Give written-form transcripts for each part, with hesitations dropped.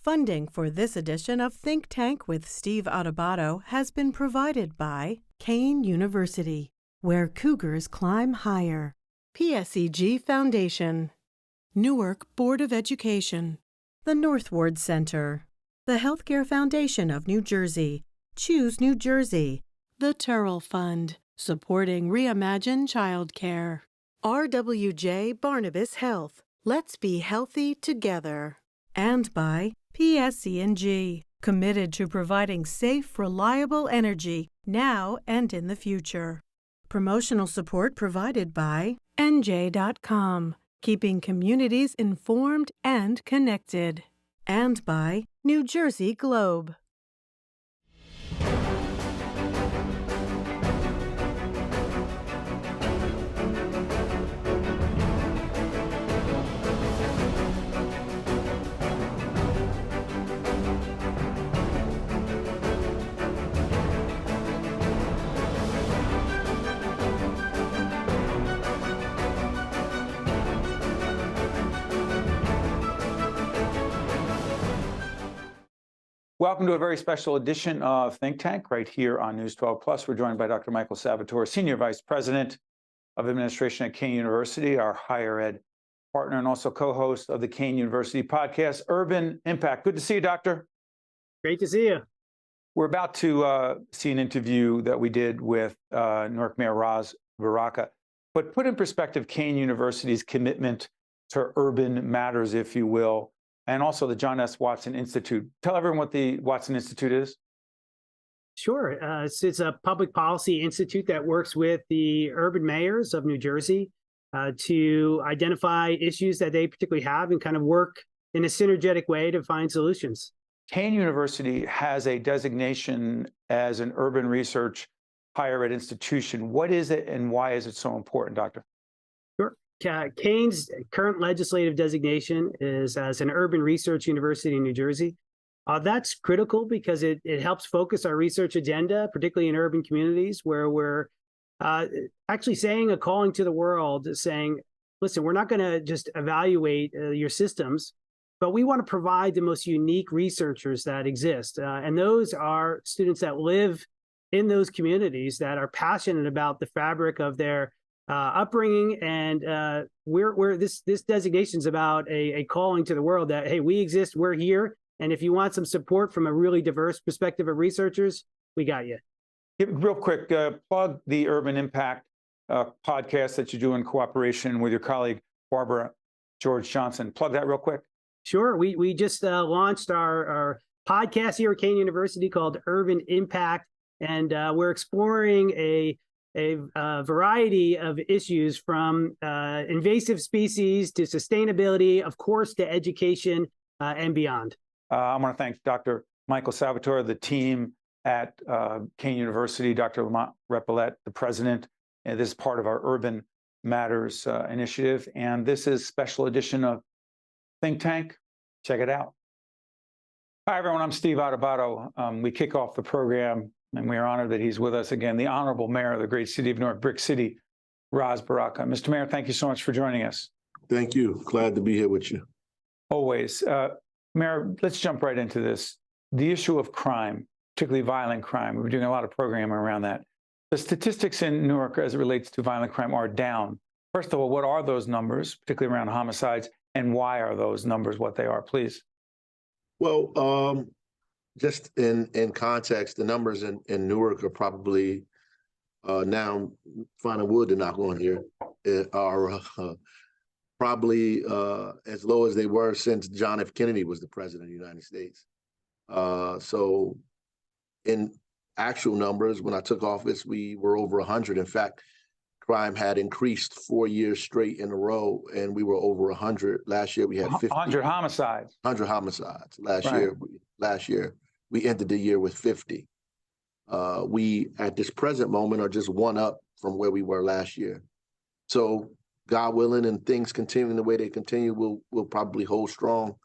Funding for this edition of Think Tank with Steve Adubato has been provided by Kean University, where cougars climb higher, PSEG Foundation, Newark Board of Education, the North Ward Center, the Healthcare Foundation of New Jersey, Choose New Jersey, the Turrell Fund, supporting Reimagine Childcare, RWJ Barnabas Health, Let's Be Healthy Together, and by PSE&G, committed to providing safe, reliable energy now and in the future. Promotional support provided by NJ.com, keeping communities informed and connected, and by New Jersey Globe. Welcome to a very special edition of Think Tank right here on News 12 Plus. We're joined by Dr. Michael Salvatore, Senior Vice President of Administration at Kean University, our higher ed partner and also co-host of the Kean University podcast, Urban Impact. Good to see you, Doctor. Great to see you. We're about to see an interview that we did with Newark Mayor Ras Baraka, but put in perspective Kean University's commitment to urban matters, if you will, and also the John S. Watson Institute. Tell everyone what the Watson Institute is. Sure. It's a public policy institute that works with the urban mayors of New Jersey to identify issues that they particularly have and kind of work in a synergetic way to find solutions. Kean University has a designation as an urban research higher ed institution. What is it and why is it so important, Doctor? Sure. Kean's current legislative designation is as an urban research university in New Jersey. That's critical because it helps focus our research agenda, particularly in urban communities where we're actually saying a calling to the world, saying, listen, we're not going to just evaluate your systems, but we want to provide the most unique researchers that exist. And those are students that live in those communities that are passionate about the fabric of their upbringing, and this designation is about a calling to the world that, hey, we exist, we're here, and if you want some support from a really diverse perspective of researchers, we got you. Real quick, plug the Urban Impact podcast that you do in cooperation with your colleague, Barbara George Johnson. Plug that real quick. Sure. We just launched our podcast here at Kean University called Urban Impact, and we're exploring a variety of issues from invasive species to sustainability, of course, to education and beyond. I want to thank Dr. Michael Salvatore, the team at Kean University, Dr. Lamont Repillette, the president. And this is part of our Urban Matters initiative. And this is a special edition of Think Tank. Check it out. Hi, everyone. I'm Steve Adubato. We kick off the program, and we are honored that he's with us again, the Honorable Mayor of the great city of Newark, Brick City, Ras Baraka. Mr. Mayor, thank you so much for joining us. Thank you. Glad to be here with you. Always. Mayor, let's jump right into this. The issue of crime, particularly violent crime. We've been doing a lot of programming around that. The statistics in Newark as it relates to violent crime are down. First of all, what are those numbers, particularly around homicides, and why are those numbers what they are, please? Well, just in context, the numbers in Newark are probably now, finding wood to knock on here, are probably as low as they were since John F. Kennedy was the president of the United States. So in actual numbers, when I took office, we were over 100. In fact, crime had increased 4 years straight in a row, and we were over 100. Last year, we had 50. 100 homicides. 100 homicides. Right. Last year, we ended the year with 50. We, at this present moment, are just one up from where we were last year. So, God willing, and things continuing the way they continue, we'll probably hold strong,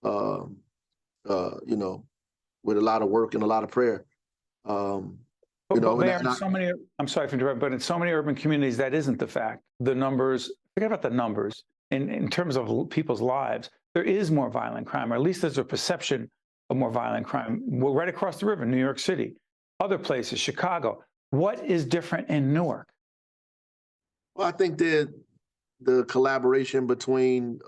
with a lot of work and a lot of prayer. But Mayor, I'm sorry for interrupting, but in so many urban communities, that isn't the fact. The numbers, forget about the numbers. In terms of people's lives, there is more violent crime, or at least there's a perception of more violent crime. We're right across the river, New York City, other places, Chicago. What is different in Newark? Well, I think the collaboration between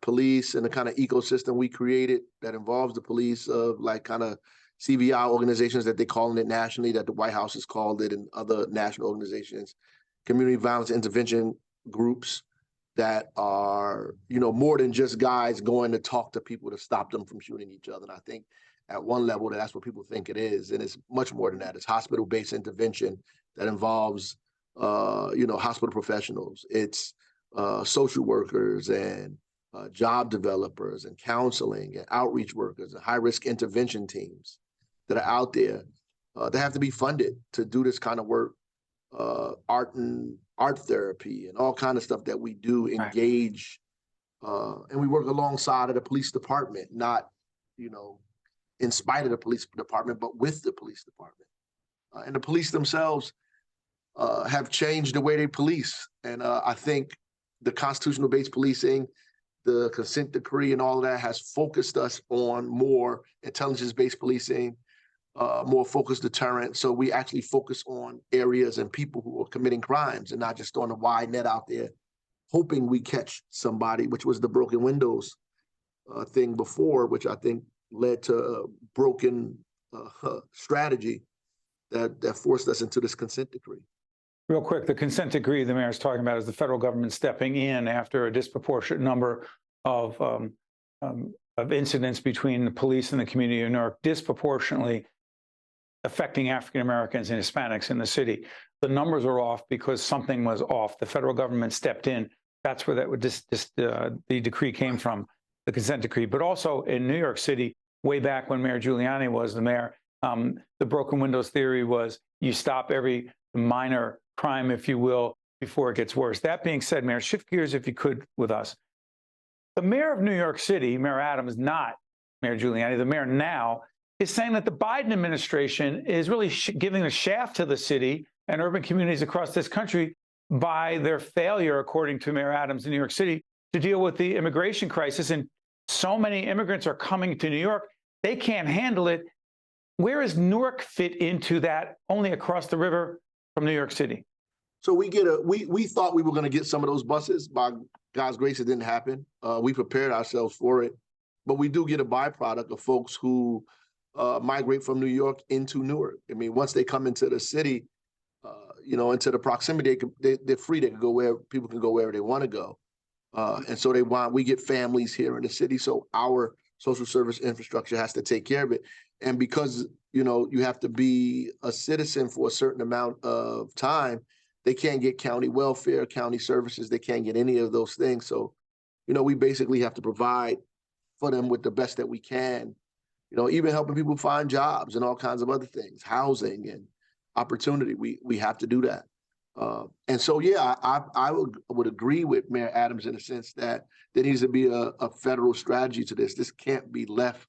police and the kind of ecosystem we created that involves the police of like kind of CVI organizations that they're calling it nationally, that the White House has called it, and other national organizations, community violence intervention groups that are, more than just guys going to talk to people to stop them from shooting each other. And I think at one level that's what people think it is. And it's much more than that. It's hospital-based intervention that involves, hospital professionals. It's social workers and job developers and counseling and outreach workers and high-risk intervention teams that are out there. They have to be funded to do this kind of work, art therapy and all kind of stuff that we do engage. And we work alongside of the police department, not, in spite of the police department, but with the police department. And the police themselves have changed the way they police. And I think the constitutional-based policing, the consent decree and all of that has focused us on more intelligence-based policing, more focused deterrent. So we actually focus on areas and people who are committing crimes and not just throwing a wide net out there, hoping we catch somebody, which was the broken windows thing before, which I think led to a broken strategy that forced us into this consent decree. Real quick, the consent decree the mayor is talking about is the federal government stepping in after a disproportionate number of incidents between the police and the community of Newark, disproportionately affecting African Americans and Hispanics in the city. The numbers are off because something was off. The federal government stepped in. That's where the decree came from, the consent decree. But also in New York City, way back when Mayor Giuliani was the mayor, the broken windows theory was you stop every minor crime, if you will, before it gets worse. That being said, Mayor, shift gears if you could with us. The mayor of New York City, Mayor Adams, not Mayor Giuliani, the mayor now, is saying that the Biden administration is really giving a shaft to the city and urban communities across this country by their failure, according to Mayor Adams in New York City, to deal with the immigration crisis. And so many immigrants are coming to New York, they can't handle it. Where does Newark fit into that, only across the river from New York City? So we thought we were going to get some of those buses. By God's grace, it didn't happen. We prepared ourselves for it, but we do get a byproduct of folks who migrate from New York into Newark. I mean, once they come into the city, into the proximity, they're free. They can go where people can go wherever they want to go, and so we get families here in the city. So our social service infrastructure has to take care of it, and because you have to be a citizen for a certain amount of time, they can't get county welfare, county services. They can't get any of those things. So, we basically have to provide for them with the best that we can. Even helping people find jobs and all kinds of other things, housing and opportunity. We have to do that. And so, yeah, I would agree with Mayor Adams in the sense that there needs to be a federal strategy to this. This can't be left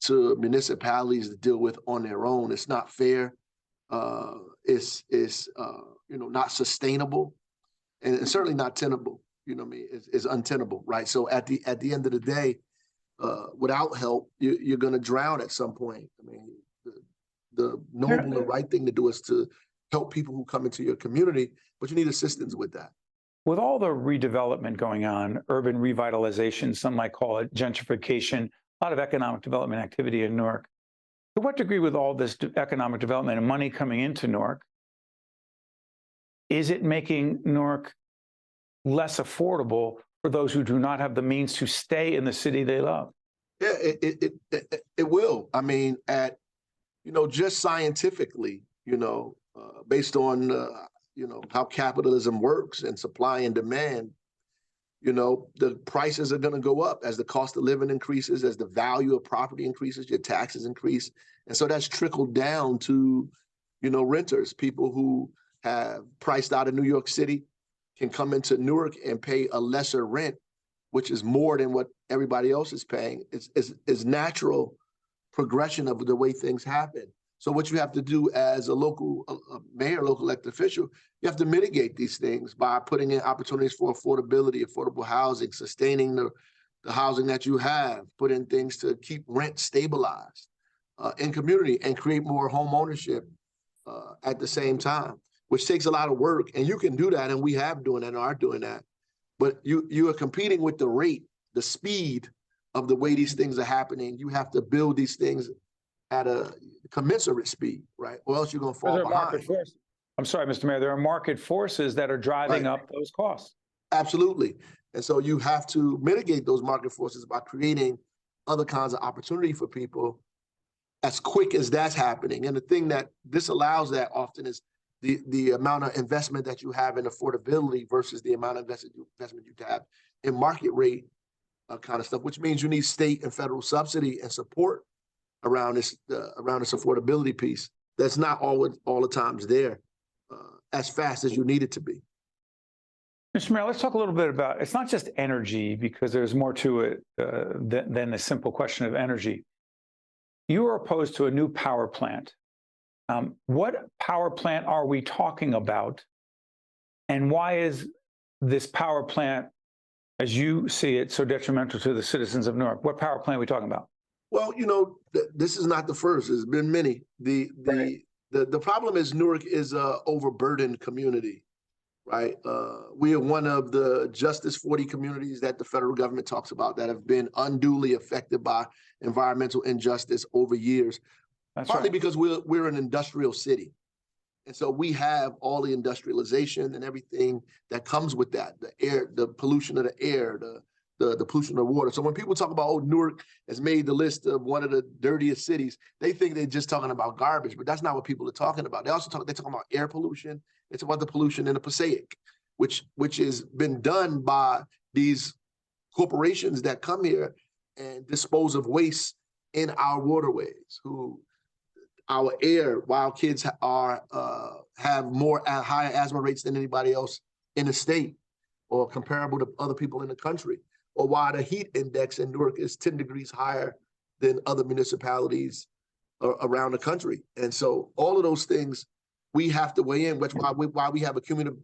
to municipalities to deal with on their own. It's not fair. It's not sustainable, and certainly not tenable. It's untenable, right? So at the end of the day, without help, you're going to drown at some point. I mean, the noble, the right thing to do is to help people who come into your community, but you need assistance with that. With all the redevelopment going on, urban revitalization, some might call it gentrification, a lot of economic development activity in Newark. To what degree, with all this economic development and money coming into Newark, is it making Newark less affordable for those who do not have the means to stay in the city they love? Yeah, it will. I mean, just scientifically, based on how capitalism works and supply and demand, the prices are going to go up as the cost of living increases, as the value of property increases, your taxes increase. And so that's trickled down to, renters, people who have priced out of New York City can come into Newark and pay a lesser rent, which is more than what everybody else is paying. It's natural progression of the way things happen. So what you have to do as a local mayor, local elected official, you have to mitigate these things by putting in opportunities for affordability, affordable housing, sustaining the housing that you have, put in things to keep rent stabilized in community and create more home ownership at the same time, which takes a lot of work. And you can do that, and we have doing that and are doing that. But you are competing with the rate, the speed of the way these things are happening. You have to build these things at a commensurate speed, right? Or else you're going to fall behind. I'm sorry, Mr. Mayor, there are market forces that are driving Right. up those costs. Absolutely. And so you have to mitigate those market forces by creating other kinds of opportunity for people as quick as that's happening. And the thing that this allows that often is the amount of investment that you have in affordability versus the amount of investment you have in market rate kind of stuff, which means you need state and federal subsidy and support around this affordability piece. That's not all the times there as fast as you need it to be. Mr. Mayor, let's talk a little bit about, it's not just energy, because there's more to it than the simple question of energy. You are opposed to a new power plant. What power plant are we talking about? And why is this power plant, as you see it, so detrimental to the citizens of Newark? What power plant are we talking about? Well, this is not the first. There's been many. The problem is Newark is an overburdened community, right? We are one of the Justice 40 communities that the federal government talks about that have been unduly affected by environmental injustice over years. That's partly right. because we're an industrial city. And so we have all the industrialization and everything that comes with that, the air, the pollution of the air, the pollution of the water. So when people talk about, Newark has made the list of one of the dirtiest cities, they think they're just talking about garbage, but that's not what people are talking about. They're talking about air pollution. It's about the pollution in the Passaic, which has been done by these corporations that come here and dispose of waste in our waterways, our air, while kids have higher asthma rates than anybody else in the state or comparable to other people in the country, or why the heat index in Newark is 10 degrees higher than other municipalities around the country. And so all of those things we have to weigh in, which why we have a cumulative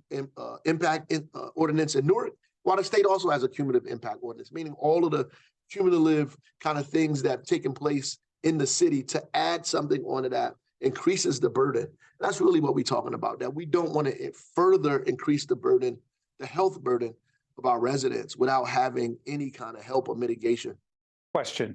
impact ordinance in Newark, while the state also has a cumulative impact ordinance, meaning all of the cumulative kind of things that have taken place in the city to add something onto that increases the burden. That's really what we're talking about, that we don't want to further increase the burden, the health burden of our residents without having any kind of help or mitigation. Question.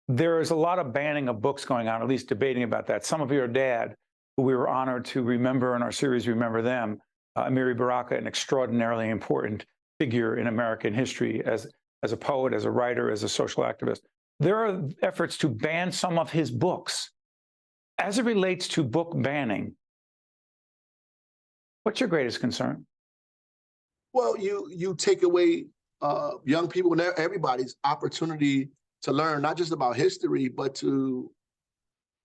There is a lot of banning of books going on, at least debating about that. Some of your dad, who we were honored to remember in our series, Remember Them, Ras Baraka, an extraordinarily important figure in American history as a poet, as a writer, as a social activist. There are efforts to ban some of his books. As it relates to book banning, what's your greatest concern? Well, you take away young people and everybody's opportunity to learn not just about history, but to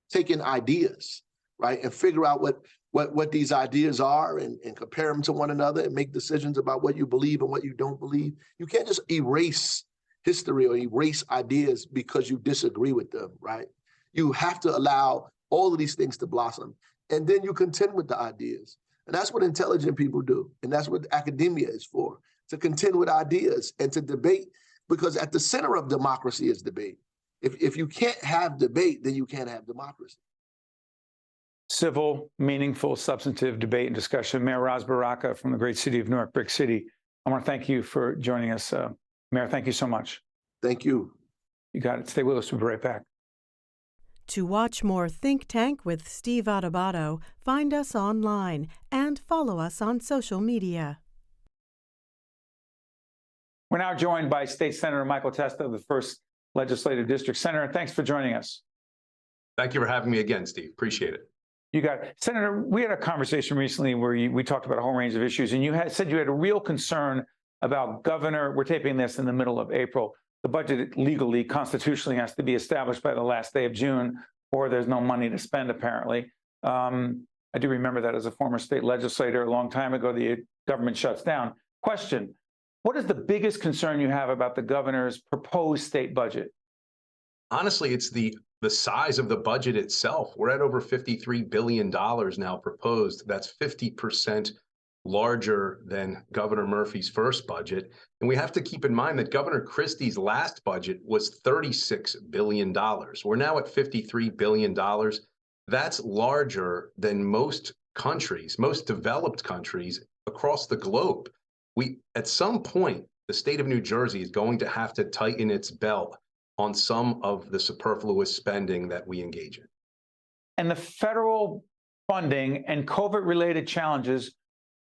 take in ideas, right? And figure out what these ideas are and compare them to one another and make decisions about what you believe and what you don't believe. You can't just erase history or erase ideas because you disagree with them, right? You have to allow all of these things to blossom, and then you contend with the ideas. And that's what intelligent people do. And that's what academia is for, to contend with ideas and to debate, because at the center of democracy is debate. If you can't have debate, then you can't have democracy. Civil, meaningful, substantive debate and discussion. Mayor Ras Baraka from the great city of Newark, Brick City. I want to thank you for joining us. Mayor, thank you so much. Thank you. You got it. Stay with us. We'll be right back. To watch more Think Tank with Steve Adubato, find us online and follow us on social media. We're now joined by State Senator Michael Testa of the 1st Legislative District. Senator, thanks for joining us. Thank you for having me again, Steve. Appreciate it. You got it. Senator, we had a conversation recently where we talked about a whole range of issues, and you said you had a real concern about Governor, we're taping this in the middle of April, the budget legally, constitutionally has to be established by the last day of June, or there's no money to spend, apparently. I do remember that as a former state legislator a long time ago, the government shuts down. Question, what is the biggest concern you have about the governor's proposed state budget? Honestly, it's the size of the budget itself. We're at over $53 billion now proposed. That's 50% larger than Governor Murphy's first budget. And we have to keep in mind that Governor Christie's last budget was $36 billion. We're now at $53 billion. That's larger than most countries, most developed countries across the globe. At some point, the state of New Jersey is going to have to tighten its belt on some of the superfluous spending that we engage in. And the federal funding and COVID-related challenges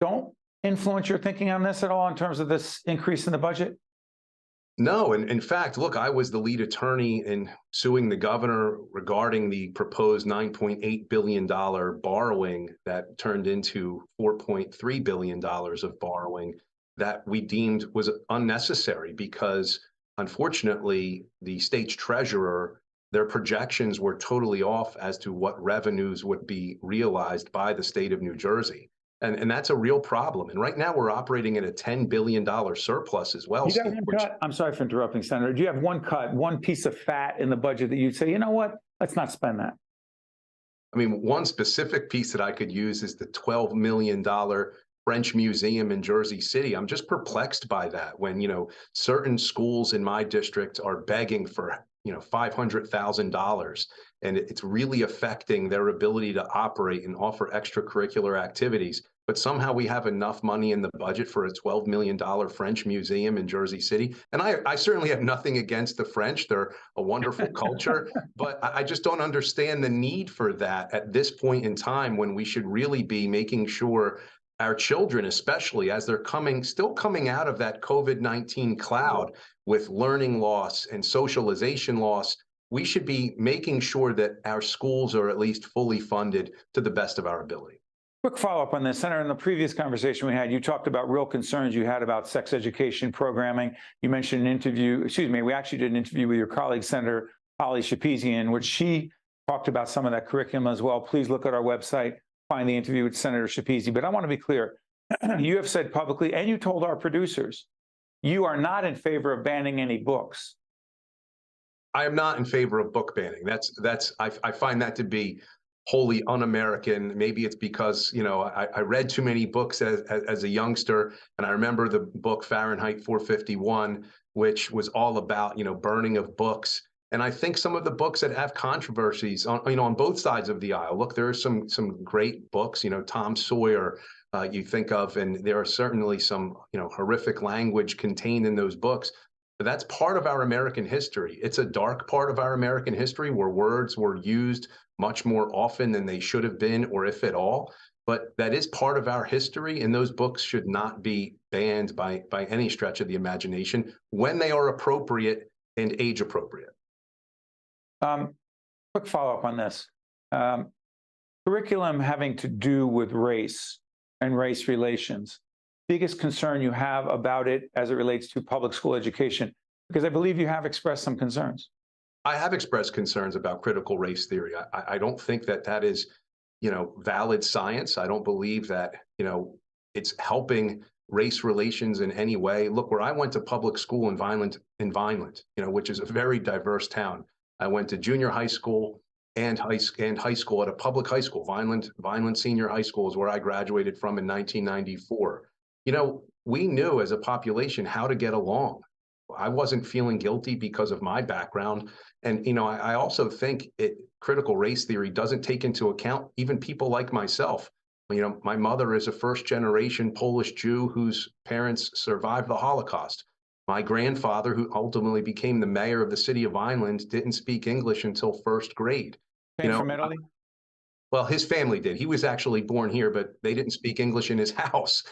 don't influence your thinking on this at all in terms of this increase in the budget? No, and in fact, look, I was the lead attorney in suing the governor regarding the proposed $9.8 billion borrowing that turned into $4.3 billion of borrowing that we deemed was unnecessary because, unfortunately, the state's treasurer, their projections were totally off as to what revenues would be realized by the state of New Jersey. And that's a real problem. And right now we're operating at a $10 billion surplus as well. You got one cut? I'm sorry for interrupting, Senator. Do you have one cut, one piece of fat in the budget that you'd say, you know what, let's not spend that? I mean, one specific piece that I could use is the $12 million French Museum in Jersey City. I'm just perplexed by that when, certain schools in my district are begging for, $500,000. And it's really affecting their ability to operate and offer extracurricular activities. But somehow we have enough money in the budget for a $12 million French museum in Jersey City. And I certainly have nothing against the French. They're a wonderful culture. But I just don't understand the need for that at this point in time when we should really be making sure our children, especially as they're still coming out of that COVID-19 cloud with learning loss and socialization loss, we should be making sure that our schools are at least fully funded to the best of our ability. Quick follow-up on this, Senator. In the previous conversation we had, you talked about real concerns you had about sex education programming. You mentioned we actually did an interview with your colleague, Senator Holly Shapizi, in which she talked about some of that curriculum as well. Please look at our website, find the interview with Senator Shapizi. But I want to be clear. You have said publicly, and you told our producers, you are not in favor of banning any books. I am not in favor of book banning. I find that to be wholly un-American. Maybe it's because, I read too many books as a youngster. And I remember the book Fahrenheit 451, which was all about, burning of books. And I think some of the books that have controversies on both sides of the aisle. Look, there are some great books, Tom Sawyer, you think of, and there are certainly some, horrific language contained in those books. But that's part of our American history. It's a dark part of our American history where words were used much more often than they should have been, or if at all. But that is part of our history, and those books should not be banned by any stretch of the imagination when they are appropriate and age appropriate. Quick follow-up on this. Curriculum having to do with race and race relations. Biggest concern you have about it as it relates to public school education? Because I believe you have expressed some concerns. I have expressed concerns about critical race theory. I don't think that is, valid science. I don't believe that, it's helping race relations in any way. Look, where I went to public school in Vineland, which is a very diverse town. I went to junior high school and high school at a public high school. Vineland Senior High School is where I graduated from in 1994. We knew as a population how to get along. I wasn't feeling guilty because of my background. And, I also think critical race theory doesn't take into account even people like myself. My mother is a first-generation Polish Jew whose parents survived the Holocaust. My grandfather, who ultimately became the mayor of the city of Vineland, didn't speak English until first grade. Came from Italy? Well, his family did. He was actually born here, but they didn't speak English in his house,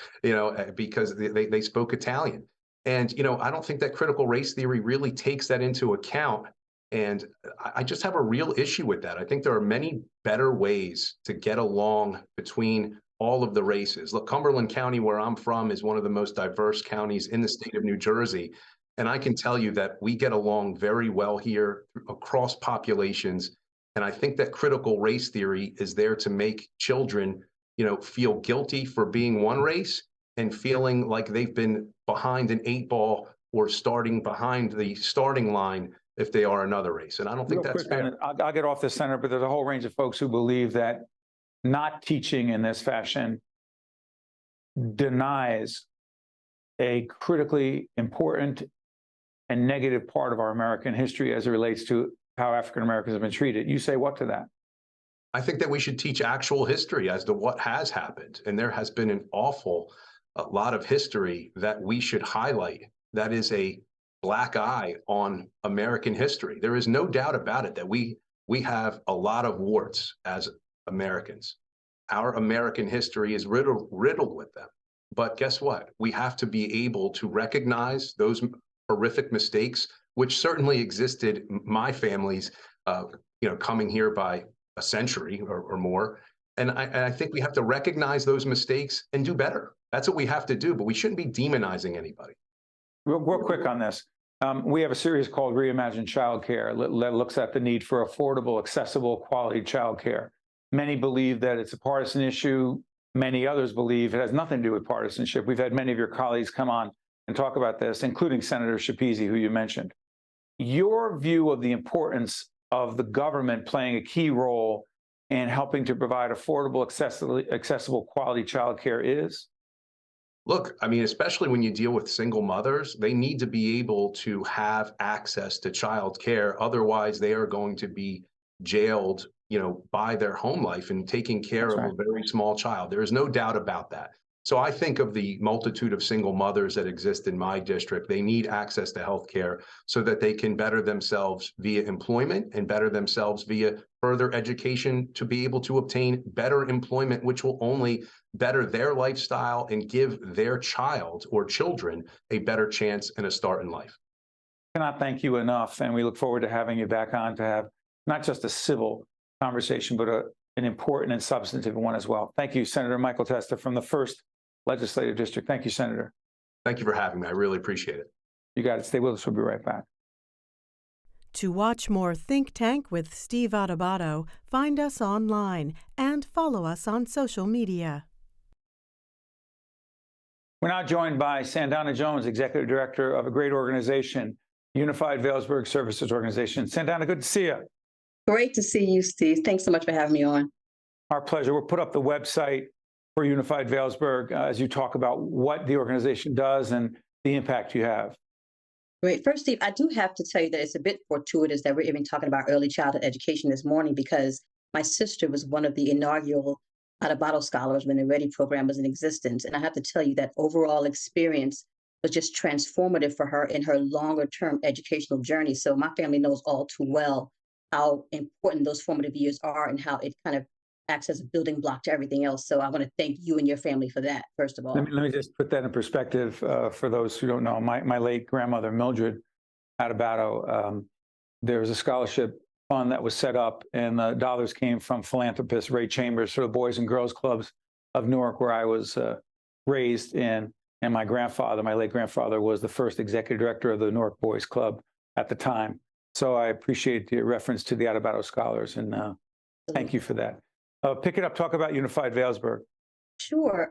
because they spoke Italian. And, I don't think that critical race theory really takes that into account. And I just have a real issue with that. I think there are many better ways to get along between all of the races. Look, Cumberland County, where I'm from, is one of the most diverse counties in the state of New Jersey. And I can tell you that we get along very well here across populations. And I think that critical race theory is there to make children, feel guilty for being one race and feeling like they've been behind an 8-ball or starting behind the starting line if they are another race. And I don't think that's fair. I'll get off this, Senator, but there's a whole range of folks who believe that not teaching in this fashion denies a critically important and negative part of our American history as it relates to how African Americans have been treated. You say what to that? I think that we should teach actual history as to what has happened. And there has been an awful lot of history that we should highlight. That is a black eye on American history. There is no doubt about it that we have a lot of warts as Americans. Our American history is riddled with them. But guess what? We have to be able to recognize those horrific mistakes, which certainly existed. My family's, coming here by a century or more. And I think we have to recognize those mistakes and do better. That's what we have to do, but we shouldn't be demonizing anybody. Real quick on this. We have a series called Reimagine Childcare that looks at the need for affordable, accessible, quality childcare. Many believe that it's a partisan issue. Many others believe it has nothing to do with partisanship. We've had many of your colleagues come on and talk about this, including Senator Schepisi, who you mentioned. Your view of the importance of the government playing a key role in helping to provide affordable, accessible, quality childcare is? Look, I mean, especially when you deal with single mothers, they need to be able to have access to child care. Otherwise, they are going to be jailed, by their home life and taking care of a very small child. There is no doubt about that. So I think of the multitude of single mothers that exist in my district. They need access to health care so that they can better themselves via employment and better themselves via further education to be able to obtain better employment, which will only better their lifestyle and give their child or children a better chance and a start in life. I cannot thank you enough, and we look forward to having you back on to have not just a civil conversation, but an important and substantive one as well. Thank you, Senator Michael Testa from the 1st Legislative District. Thank you, Senator. Thank you for having me. I really appreciate it. You got it. Stay with us. We'll be right back. To watch more Think Tank with Steve Adubato, find us online and follow us on social media. We're now joined by SanDonna Jones, Executive Director of a great organization, Unified Vailsburg Services Organization. SanDonna, good to see you. Great to see you, Steve. Thanks so much for having me on. Our pleasure. We'll put up the website for Unified Vailsburg as you talk about what the organization does and the impact you have. Great. First, Steve, I do have to tell you that it's a bit fortuitous that we're even talking about early childhood education this morning, because my sister was one of the inaugural Adubato scholars when the READY program was in existence. And I have to tell you that overall experience was just transformative for her in her longer term educational journey. So my family knows all too well how important those formative years are and how it kind of acts as a building block to everything else. So I want to thank you and your family for that, first of all. Let me just put that in perspective for those who don't know. My late grandmother, Mildred Adubato, there was a scholarship fund that was set up, and the dollars came from philanthropist Ray Chambers for the Boys and Girls Clubs of Newark, where I was raised in. And my grandfather, my late grandfather, was the first executive director of the Newark Boys Club at the time. So I appreciate the reference to the Adubato scholars, and thank you for that. Pick it up, talk about Unified Vailsburg. Sure.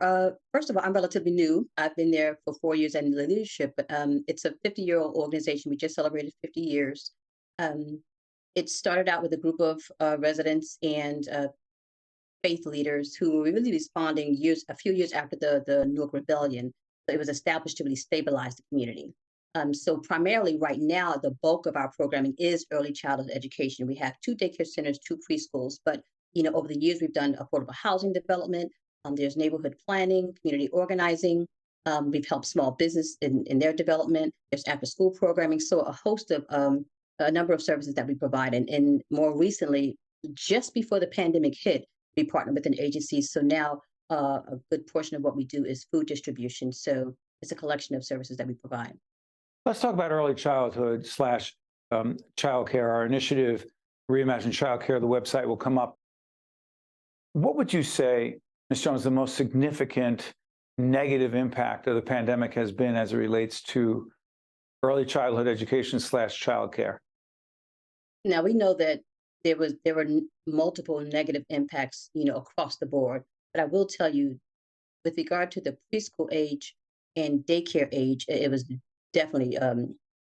First of all, I'm relatively new. I've been there for 4 years in the leadership, but it's a 50-year-old organization. We just celebrated 50 years. It started out with a group of residents and faith leaders who were really responding a few years after the Newark Rebellion. So it was established to really stabilize the community. So primarily right now, the bulk of our programming is early childhood education. We have 2 daycare centers, 2 preschools, but over the years, we've done affordable housing development. There's neighborhood planning, community organizing. We've helped small business in their development. There's after-school programming. So a host of a number of services that we provide. And more recently, just before the pandemic hit, we partnered with an agency. So now a good portion of what we do is food distribution. So it's a collection of services that we provide. Let's talk about early childhood / childcare. Our initiative, Reimagine Childcare, the website will come up. What would you say, Ms. Jones, the most significant negative impact of the pandemic has been as it relates to early childhood education / childcare? Now, we know that there were multiple negative impacts, across the board. But I will tell you, with regard to the preschool age and daycare age, it was definitely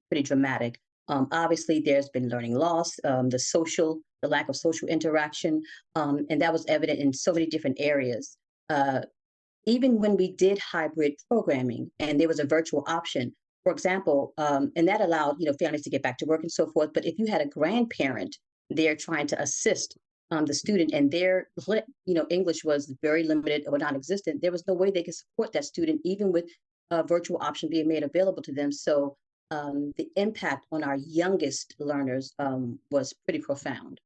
pretty dramatic. Obviously, there's been learning loss, the lack of social interaction, and that was evident in so many different areas. even when we did hybrid programming and there was a virtual option, for example, and that allowed families to get back to work and so forth. But if you had a grandparent there trying to assist the student and their English was very limited or non-existent, there was no way they could support that student even with a virtual option being made available to them. So the impact on our youngest learners was pretty profound.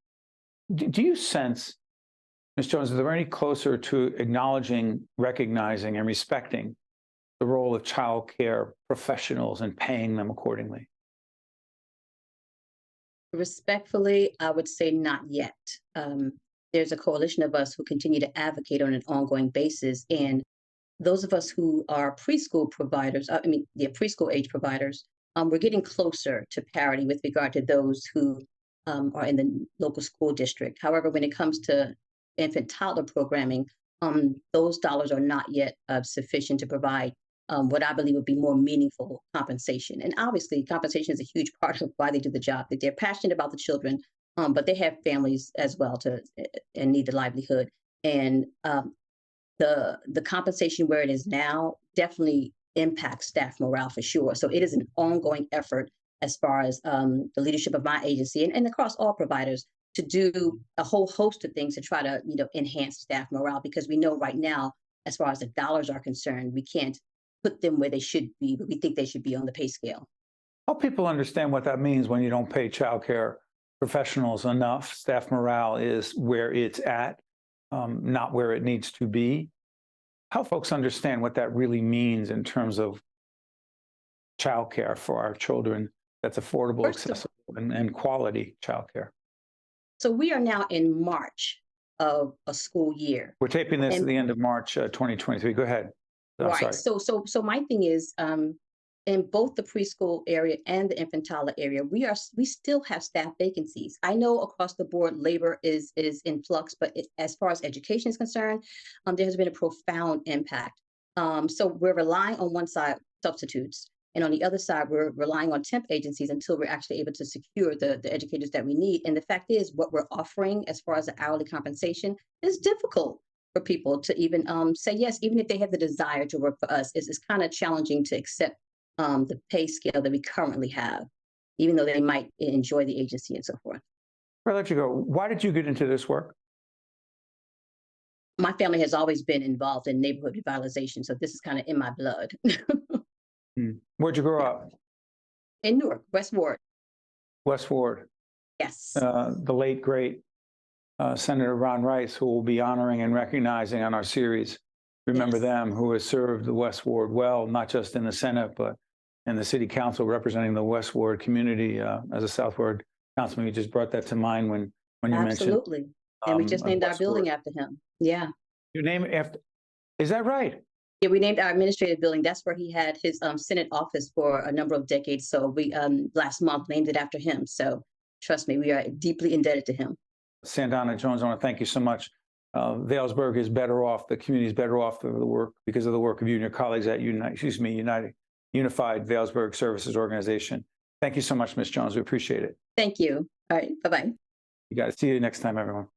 Do you sense, Ms. Jones, is there any closer to acknowledging, recognizing, and respecting the role of child care professionals and paying them accordingly? Respectfully, I would say not yet. There's a coalition of us who continue to advocate on an ongoing basis. And those of us who are preschool providers, preschool age providers, we're getting closer to parity with regard to those who are in the local school district. However, when it comes to infant toddler programming, those dollars are not yet sufficient to provide what I believe would be more meaningful compensation. And obviously, compensation is a huge part of why they do the job. That they're passionate about the children, but they have families as well and need the livelihood. And the compensation where it is now definitely impacts staff morale for sure. So it is an ongoing effort as far as the leadership of my agency and across all providers to do a whole host of things to try to enhance staff morale, because we know right now, as far as the dollars are concerned, we can't put them where they should be, but we think they should be on the pay scale. Help people understand what that means when you don't pay childcare professionals enough. Staff morale is where it's at, not where it needs to be. Help folks understand what that really means in terms of childcare for our children that's affordable, accessible, and quality childcare. So we are now in March of a school year. We're taping this at the end of March 2023. Go ahead. Right. So my thing is, in both the preschool area and the infant toddler area, we still have staff vacancies. I know across the board labor is in flux, but as far as education is concerned, there has been a profound impact. So we're relying on one side substitutes, and on the other side, we're relying on temp agencies until we're actually able to secure the educators that we need. And the fact is, what we're offering as far as the hourly compensation is difficult for people to even say yes, even if they have the desire to work for us. It's kind of challenging to accept the pay scale that we currently have, even though they might enjoy the agency and so forth. I'll let you go. Why did you get into this work? My family has always been involved in neighborhood revitalization, so this is kind of in my blood. Where'd you grow up? In Newark, West Ward. West Ward. Yes. The late, great Senator Ron Rice, who will be honoring and recognizing on our series. Remember them, who has served the West Ward well, not just in the Senate, but in the City Council, representing the West Ward community as a South Ward councilman. You just brought that to mind when you mentioned. Absolutely. And we just named our building after him. Yeah. You name it after, is that right? Yeah, we named our administrative building. That's where he had his Senate office for a number of decades. So we last month named it after him. So trust me, we are deeply indebted to him. SanDonna Jones, I want to thank you so much. Vailsburg is better off, the community is better off through the work because of the work of you and your colleagues at Unified Vailsburg Services Organization. Thank you so much, Ms. Jones. We appreciate it. Thank you. All right. Bye-bye. You guys, see you next time, everyone.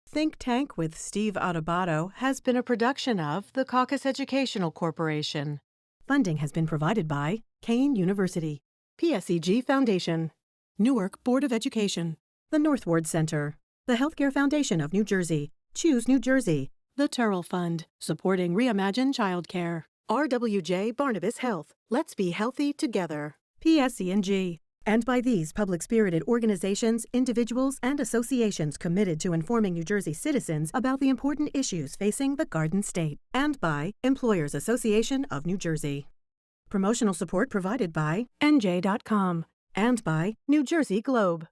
Think Tank with Steve Adubato has been a production of the Caucus Educational Corporation. Funding has been provided by Kane University, PSEG Foundation, Newark Board of Education, the North Ward Center, the Healthcare Foundation of New Jersey, Choose New Jersey, the Turrell Fund, supporting Reimagine Childcare, RWJ Barnabas Health, Let's Be Healthy Together, PSEG, and by these public-spirited organizations, individuals, and associations committed to informing New Jersey citizens about the important issues facing the Garden State, and by Employers Association of New Jersey. Promotional support provided by NJ.com and by New Jersey Globe.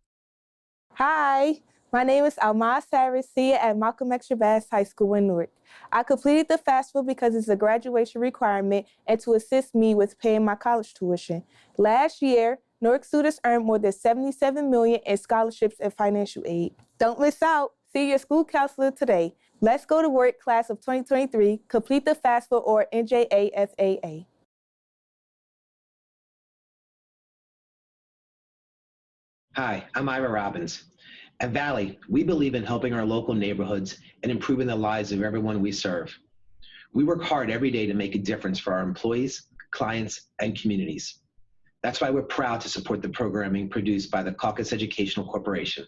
Hi, my name is Alma Sarisia at Malcolm X Shabazz High School in Newark. I completed the FAFSA because it's a graduation requirement and to assist me with paying my college tuition. Last year, Newark students earned more than $77 million in scholarships and financial aid. Don't miss out. See your school counselor today. Let's go to work, class of 2023. Complete the FAFSA or NJAFAA. Hi, I'm Ira Robbins. At Valley, we believe in helping our local neighborhoods and improving the lives of everyone we serve. We work hard every day to make a difference for our employees, clients, and communities. That's why we're proud to support the programming produced by the Caucus Educational Corporation.